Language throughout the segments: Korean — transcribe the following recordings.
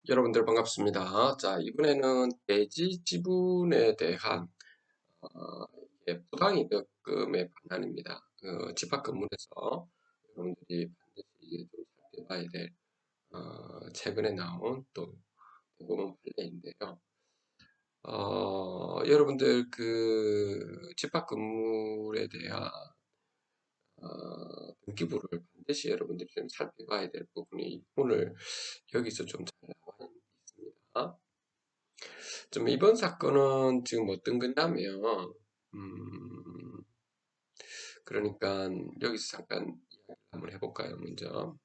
여러분들 반갑습니다. 자, 이번에는 대지 지분에 대한 이게 부당이득금의 반환입니다. 집합 건물에서 여러분들이 반드시 좀 살펴봐야 될 최근에 나온 또 대법원 판례인데요. 여러분들 그 집합 건물에 대한 등기부를 반드시 여러분들이 좀 살펴봐야 될 부분이 오늘 여기서 좀 잘 나와 있습니다. 좀 이번 사건은 지금 어떤 거냐면, 그러니까 여기서 잠깐 이야기를 한번 해볼까요, 먼저.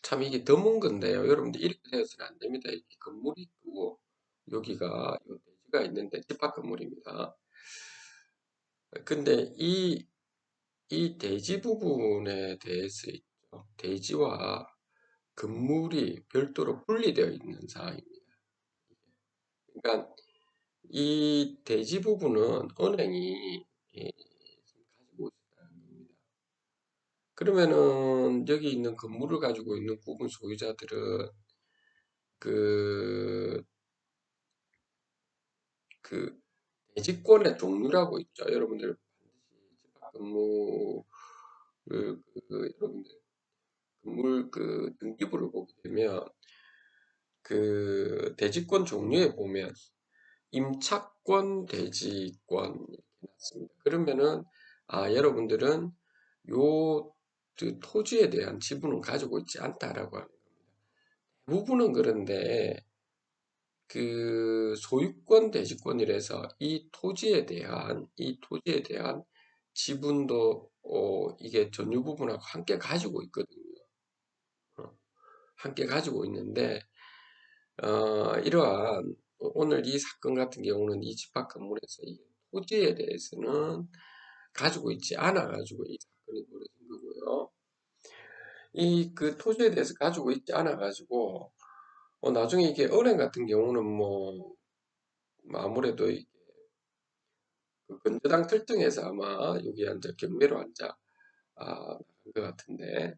참 이게 드문 건데요. 여러분들 이렇게 되어서는 안 됩니다. 이렇게 건물이 있고, 여기가, 요 대지가 있는데 집합 건물입니다. 근데 이 대지 부분에 대해서 있죠. 대지와 건물이 별도로 분리되어 있는 상황입니다. 그러니까 이 대지 부분은 은행이 지금 가지고 있다는 겁니다. 그러면은 여기 있는 건물을 가지고 있는 구분 소유자들은 그, 그 대지권의 종류라고 있죠. 여러분들 반드시 집합 건물을 여러분들 건물 그 등기부를 보게 되면 그 대지권 종류에 보면 임차권, 대지권 이렇게 났습니다. 그러면은 여러분들은 요 그 토지에 대한 지분은 가지고 있지 않다라고 하는 겁니다. 대부분은 그런데 그 소유권, 대지권이라서 이 토지에 대한 지분도 이게 전유 부분하고 함께 가지고 있거든요. 어, 함께 가지고 있는데 이러한 오늘 이 사건 같은 경우는 이 집합 건물에서 이 토지에 대해서는 가지고 있지 않아 가지고 이 사건이 벌어진 거고요. 이 그 토지에 대해서 가지고 있지 않아 가지고 나중에 이게 은행 같은 경우는 뭐 아무래도 그 건저당 설정에서 아마 여기 앉아 경매로 앉아 나간 것 같은데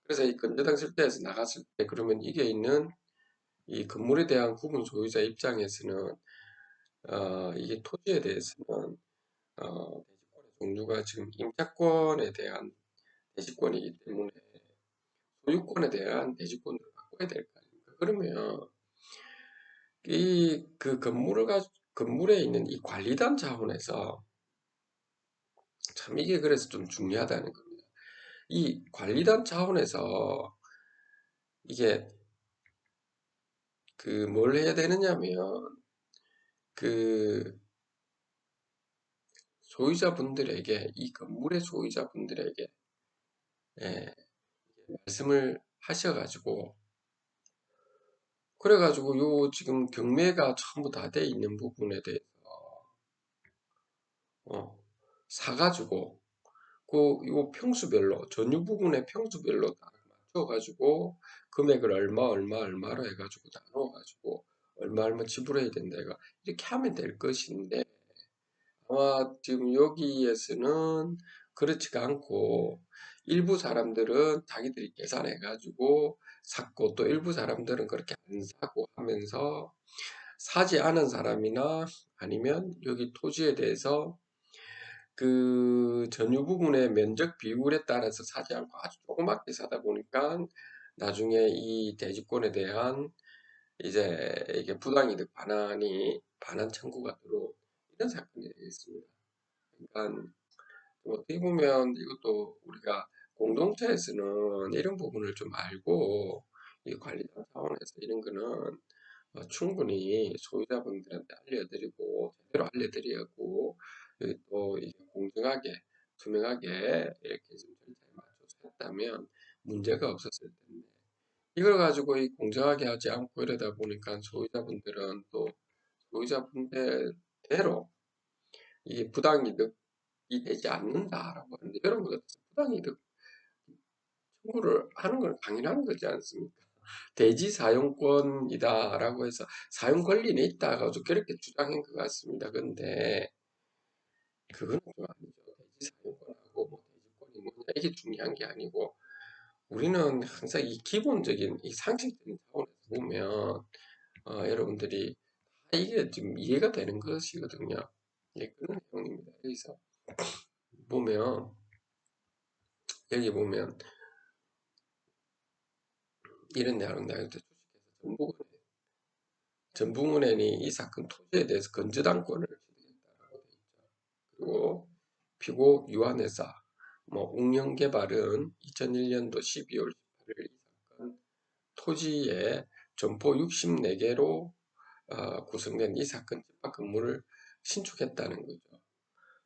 그래서 이 건저당 설정에서 나갔을 때 그러면 이게 있는 이 건물에 대한 구분 소유자 입장에서는 이게 토지에 대해서는 대지권의 종류가 지금 임차권에 대한 대지권이기 때문에 소유권에 대한 대지권을 바꿔야 될 거 아닙니까? 그러면 이 그 건물에 있는 이 관리단 차원에서 참 이게 그래서 좀 중요하다는 겁니다. 이 관리단 차원에서 이게 그 뭘 해야 되느냐면 그 소유자분들에게 이 건물의 소유자분들에게 예, 말씀을 하셔가지고 그래가지고 요 지금 경매가 전부 다 돼 있는 부분에 대해서 어, 사가지고 요 평수별로 전유 부분의 평수별로 다 맞춰가지고 금액을 얼마로 해가지고 나눠가지고 얼마 지불해야 된다 이거 이렇게 하면 될 것인데 아마 지금 여기에서는 그렇지가 않고 일부 사람들은 자기들이 계산해가지고 샀고 또 일부 사람들은 그렇게 안 사고 하면서 사지 않은 사람이나 아니면 여기 토지에 대해서 그 전유 부분의 면적 비율에 따라서 사지 않고 아주 조그맣게 사다 보니까 나중에 이 대지권에 대한 이제 이게 부당이득 반환 청구가 들어온 이런 사건이 있습니다. 그러니까 어떻게 보면 이것도 우리가 공동체에서는 이런 부분을 좀 알고 이 관리자 차원에서 이런 거는 충분히 소유자분들한테 알려드리고 제대로 알려드리고 또 이게 공정하게 투명하게 이렇게 좀 절차에 맞춰서 했다면 문제가 없었을 텐데 이걸 가지고 이 공정하게 하지 않고 이러다 보니까 소유자분들은 또 소유자분들대로 이게 부당이득이 되지 않는다라고 하는데 여러분 부당이득 청구를 하는 건 당연한 거지 않습니까? 대지 사용권이다라고 해서 사용 권리는 있다고 그렇게 주장한 것 같습니다. 근데 그건 좀 아니죠. 대지 사용권하고 뭐 뭐냐 이게 중요한 게 아니고 우리는 항상 이 기본적인 이 상식적인 차원에서 보면 여러분들이 이게 좀 이해가 되는 것이거든요. 예, 그런 내용입니다. 여기서 보면 여기 보면 이런 내용 나와요. 주식회사 전북은행이 이 사건 토지에 대해서 건저당권을 취득했다라고 돼 있죠. 그리고 피고 유한회사 웅영개발은 2001년도 12월 18일 이 사건 토지에 점포 64개로 구성된 이 사건 집합 건물을 신축했다는 거죠.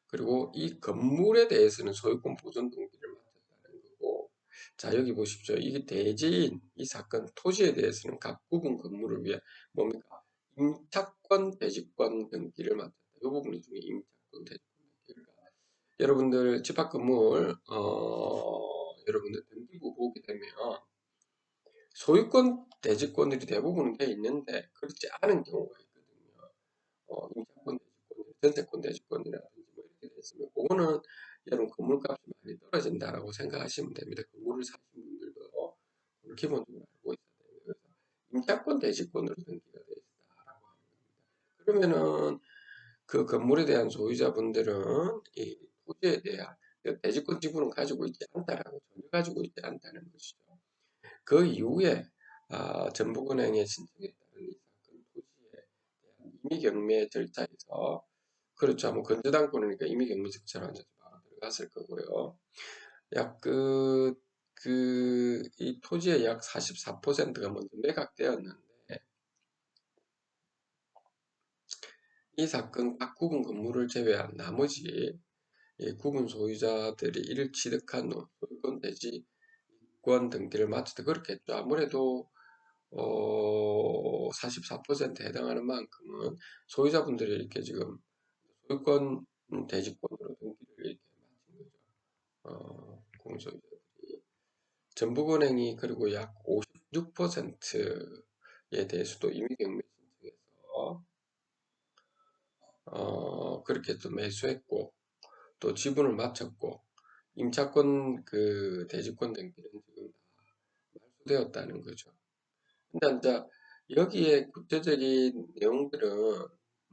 그리고 이 건물에 대해서는 소유권 보존 등기를 맡았다는 거고, 자 여기 보십시오. 이게 대지인 이 사건 토지에 대해서는 각 구분 건물을 위해 뭡니까? 임차권, 대지권 등기를 맡았다. 이 부분이 중에 임차권, 대지권 등기가 여러분들 집합 건물 여러분들 등기부 보게 되면 소유권, 대지권들이 대부분 돼 있는데 그렇지 않은 경우가 있거든요. 임차권, 대지권, 전세권, 대지권이라든지 뭐 이렇게 돼 있으면 그거는 여러분 건물값이 많이 떨어진다라고 생각하시면 됩니다. 건물을 사신 분들도 그걸 기본적으로 알고 있어야 됩니다. 그래서 임차권, 대지권으로 등기가 돼 있다라고 하는 겁니다. 그러면은 그 건물에 대한 소유자분들은 이 토지에 대한 대지권 지분은 가지고 있지 않다라고 전혀 가지고 있지 않다는 것이죠. 그 이후에 전북은행에 신청에 따른 이 사건 토지에 대한 임의경매 절차에서 그렇죠. 뭐 건저당권이니까 임의경매 절차로 이제 바로 들어갔을 거고요. 약 이 토지의 약 44%가 먼저 매각되었는데 이 사건 각 구분 건물을 제외한 나머지 구분 소유자들이 이를 취득한 후 소유권 대지권 등기를 마쳤다 그렇겠죠. 아무래도 44%에 해당하는 만큼은 소유자분들이 이렇게 지금 소유권 대지권으로 등기를 이렇게 마친 거죠. 공소유자들이. 전북은행이 그리고 약 56%에 대해서도 임의경매 신청해서 그렇게 또 매수했고 또 지분을 마쳤고 임차권 그 대지권 등기는 지금 다 말소되었다는 거죠. 근데 이제 여기에 구체적인 내용들은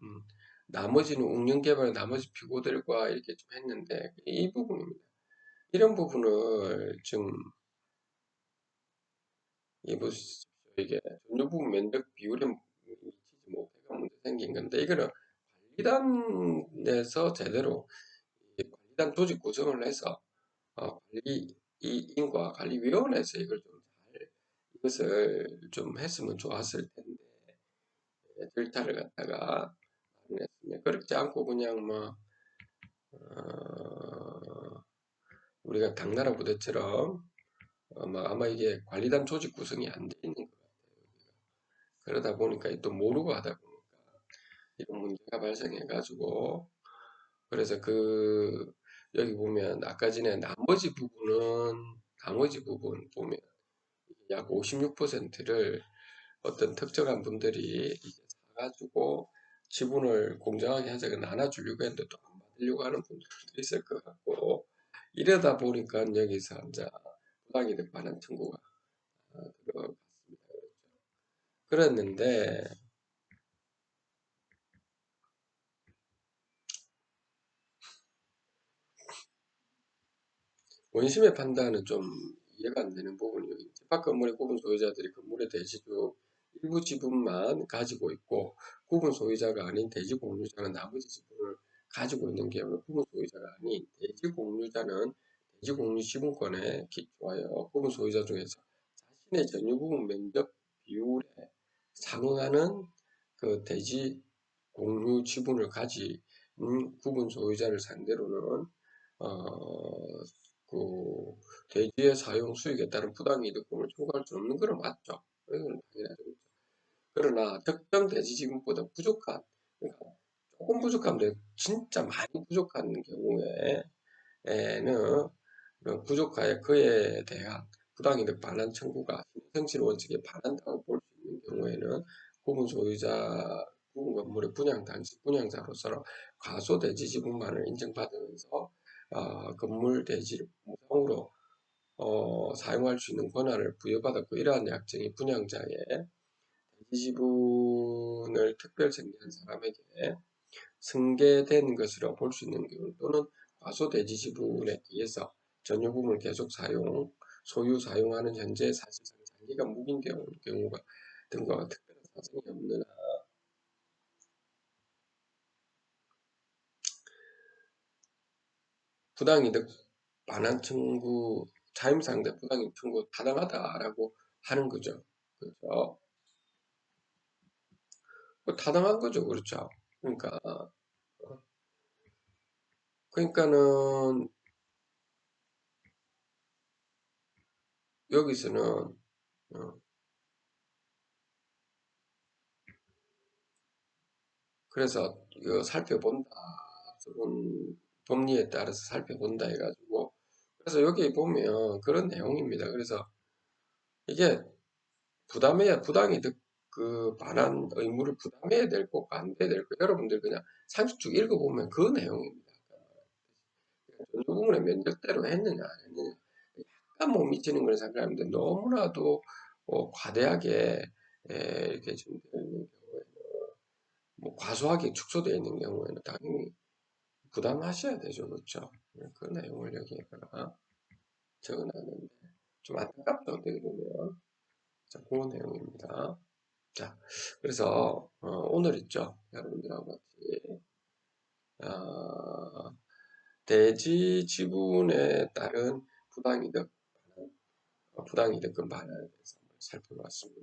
음, 나머지는 웅영개발 나머지 피고들과 이렇게 좀 했는데 이 부분입니다. 이런 부분을 좀 보십시오. 이게 점유 부분 면적 비율에 미치지 못해가 문제 생긴 건데 이거는 관리단에서 제대로 관리단 조직 구성을 해서 관리인과 관리위원회에서 이걸 좀 잘 이것을 좀 했으면 좋았을 텐데 절차를 갖다가 했습니다. 그렇지 않고 그냥 뭐 우리가 당나라 부대처럼 아마 이게 관리단 조직 구성이 안 돼 있는 것 같아요. 그러다 보니까 또 모르고 하다 보니까 이런 문제가 발생해가지고 그래서 여기 보면 아까 전에 나머지 부분 보면 약 56%를 어떤 특정한 분들이 이제 사가지고 지분을 공정하게 해서 나눠주려고 했는데 또 안 받으려고 하는 분들도 있을 것 같고 이러다 보니까 여기서 이제 부당이득 반환 청구가 들어갔습니다. 그랬는데 원심의 판단은 좀 이해가 안 되는 부분이에요. 집합 건물의 구분 소유자들이 건물의 대지주 일부 지분만 가지고 있고 구분 소유자가 아닌 대지 공유자는 나머지 지분을 가지고 있는 경우 구분 소유자가 아닌 대지 공유자는 대지 공유 지분권에 기초하여 구분 소유자 중에서 자신의 전유 부분 면적 비율에 상응하는 그 대지 공유 지분을 가진 구분 소유자를 상대로는 어, 그 대지의 사용 수익에 따른 부당이득금을 청구할 수 없는 건 맞죠. 이건 당연하죠. 그러나 특정 대지 지분보다 부족한, 그러니까 조금 부족한데 진짜 많이 부족한 경우에는 부족하여 그에 대한 부당이득 반환 청구가 형질 원칙에 반한다고 볼 수 있는 경우에는 구분 소유자 구분 건물의 분양 당시 분양자로서 과소 대지 지분만을 인정받으면서 건물 대지를 자동으로 사용할 수 있는 권한을 부여받았고, 이러한 약정이 분양자의 대지지분을 특별 생계한 사람에게 승계된 것으로 볼 수 있는 경우, 또는 과소 대지지분에 의해서 전유분을 계속 소유 사용하는 현재 사실상 장기가 묵인 경우가 등과 특별한 사정이 없는 부당이득 반환 청구, 차임상대 부당이득 청구 타당하다라고 하는 거죠. 그렇죠? 타당한 거죠. 그렇죠? 그러니까는 여기서는 어, 그래서 이거 살펴본다. 저건 법리에 따라서 살펴본다 해가지고, 그래서 여기 보면 그런 내용입니다. 그래서 이게 부담해야 부당이득 그 반환 의무를 부담해야 될 거, 안 돼야 될 거, 여러분들 그냥 상식적 읽어보면 그 내용입니다. 어느 부분에 면적대로 했느냐 안 했느냐, 약간 못 미치는 걸 생각하는데 너무나도 과대하게 이렇게 좀 되어 있는 경우에, 뭐 과소하게 축소되어 있는 경우에는 당연히 부담하셔야 되죠. 그렇죠? 그 내용을 여기에다가 적어놨는데 좀 안타깝죠. 어떻게 보면. 자, 그 내용입니다. 자, 그래서 오늘 있죠. 여러분들하고 같이 대지 지분에 따른 부당이득, 부당이득금 반환에 대해서 한번 살펴봤습니다.